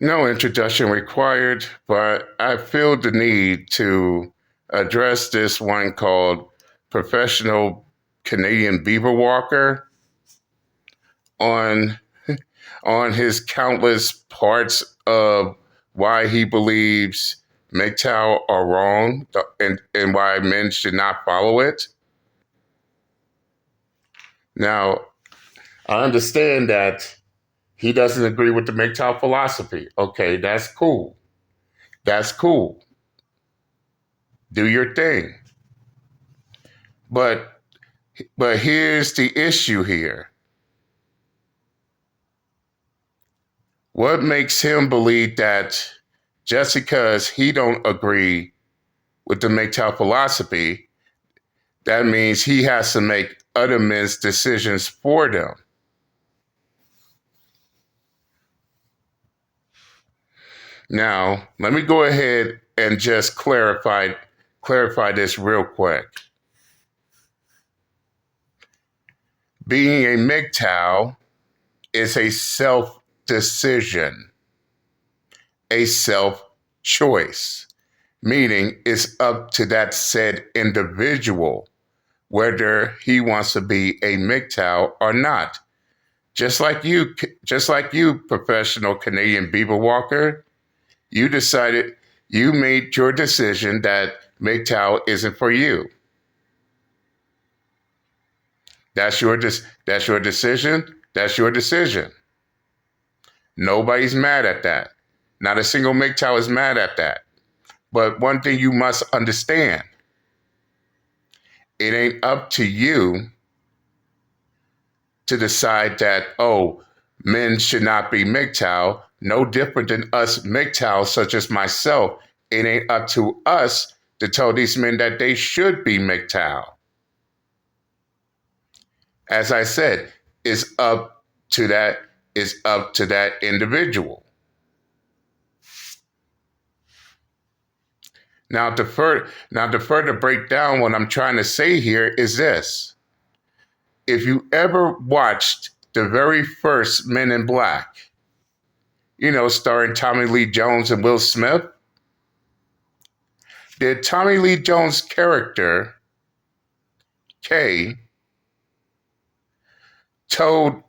No introduction required, but I feel the need to address this one called Professional Canadian Beaver Walker on his countless parts of why he believes MGTOW are wrong and why men should not follow it. Now, I understand that he doesn't agree with the MGTOW philosophy. Okay, that's cool. That's cool. Do your thing. But here's the issue here. What makes him believe that just because he don't agree with the MGTOW philosophy, that means he has to make other men's decisions for them? Now, let me go ahead and just clarify this real quick. Being a MGTOW is a self decision, a self choice, meaning it's up to that said individual whether he wants to be a MGTOW or not. Just like you, professional Canadian beaver walker, you made your decision that MGTOW isn't for you. That's your decision. That's your decision. Nobody's mad at that. Not a single MGTOW is mad at that. But one thing you must understand, it ain't up to you to decide that, oh, men should not be MGTOW, no different than us MGTOWs, such as myself. It ain't up to us to tell these men that they should be MGTOW. As I said, it's up to that individual. Now to further break down what I'm trying to say here is this. If you ever watched the very first Men in Black, starring Tommy Lee Jones and Will Smith, did Tommy Lee Jones' character, Kay, told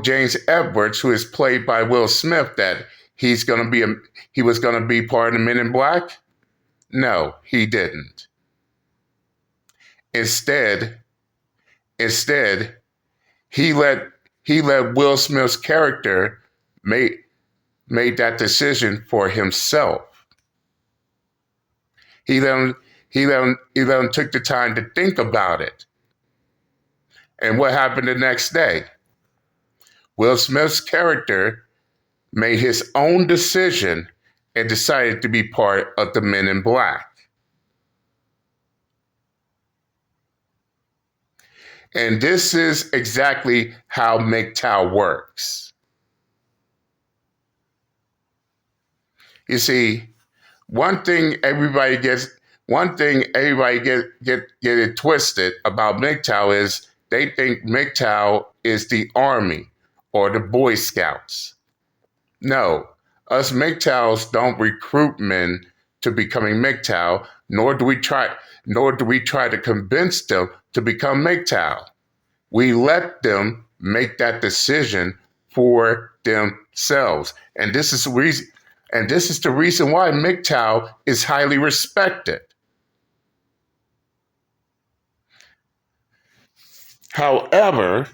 James Edwards, who is played by Will Smith, that he was going to be part of the Men in Black? No, he didn't. Instead, he let Will Smith's character make that decision for himself. He then took the time to think about it. And what happened the next day? Will Smith's character made his own decision and decided to be part of the Men in Black. And this is exactly how MGTOW works. You see, one thing everybody gets it twisted about MGTOW is they think MGTOW is the Army or the Boy Scouts. No, us MGTOWs don't recruit men to becoming MGTOW, nor do we try to convince them to become MGTOW. We let them make that decision for themselves. And this is the reason why MGTOW is highly respected. However,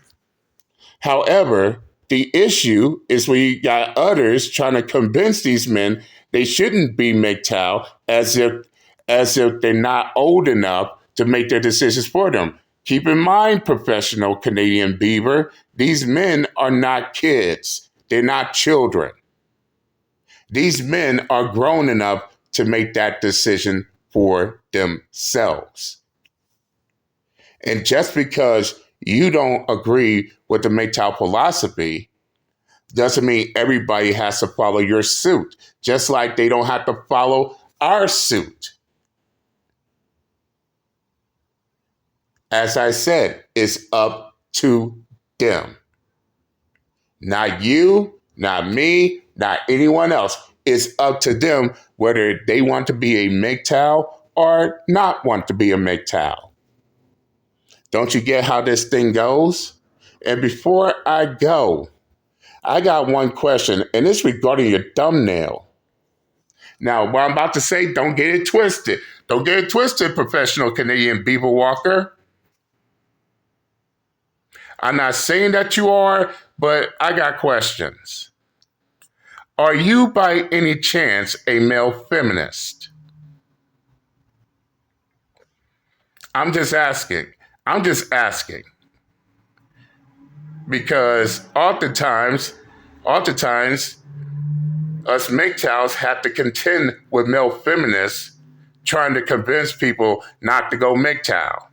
the issue is we got others trying to convince these men they shouldn't be MGTOW as if they're not old enough to make their decisions for them. Keep in mind, professional Canadian beaver, these men are not kids. They're not children. These men are grown enough to make that decision for themselves. And just because you don't agree with the MGTOW philosophy doesn't mean everybody has to follow your suit, just like they don't have to follow our suit. As I said, it's up to them. Not you, not me, not anyone else. It's up to them whether they want to be a MGTOW or not want to be a MGTOW. Don't you get how this thing goes? And before I go, I got one question, and it's regarding your thumbnail. Now, what I'm about to say, don't get it twisted. Don't get it twisted, professional Canadian beaver walker. I'm not saying that you are, but I got questions. Are you by any chance a male feminist? I'm just asking. I'm just asking. Because oftentimes, us MGTOWs have to contend with male feminists trying to convince people not to go MGTOW,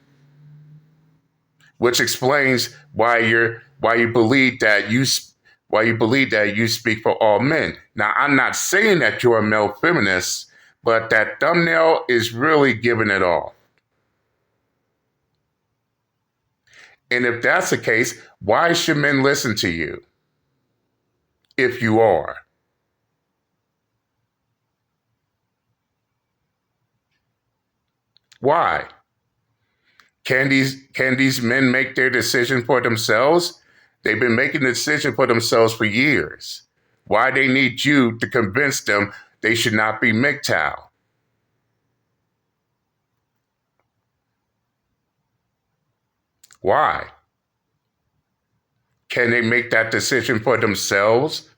which explains why you believe that you speak for all men. Now, I'm not saying that you're a male feminist, but that thumbnail is really giving it all. And if that's the case, why should men listen to you? If you are. Why? Can these men make their decision for themselves? They've been making the decision for themselves for years. Why they need you to convince them they should not be MGTOW? Why? Can they make that decision for themselves?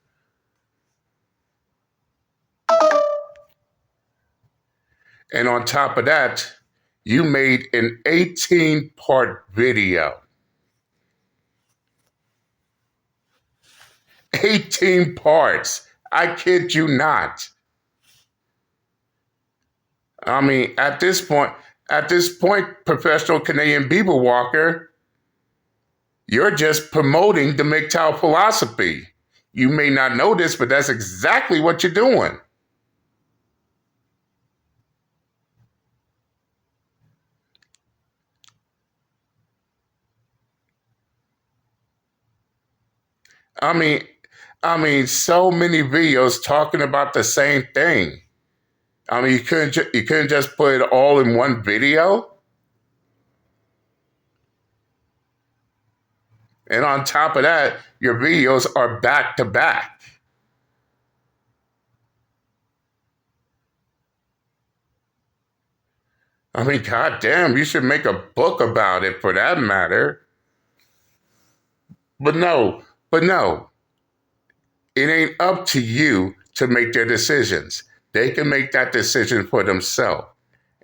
And on top of that, you made an 18-part video. 18 parts. I kid you not. I mean, at this point, professional Canadian beaver walker, you're just promoting the MGTOW philosophy. You may not know this, but that's exactly what you're doing. I mean, so many videos talking about the same thing. I mean, you couldn't just put it all in one video. And on top of that, your videos are back to back. I mean, goddamn, you should make a book about it for that matter. But no, it ain't up to you to make their decisions. They can make that decision for themselves.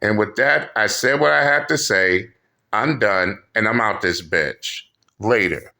And with that, I said what I had to say. I'm done, and I'm out this bitch. Later.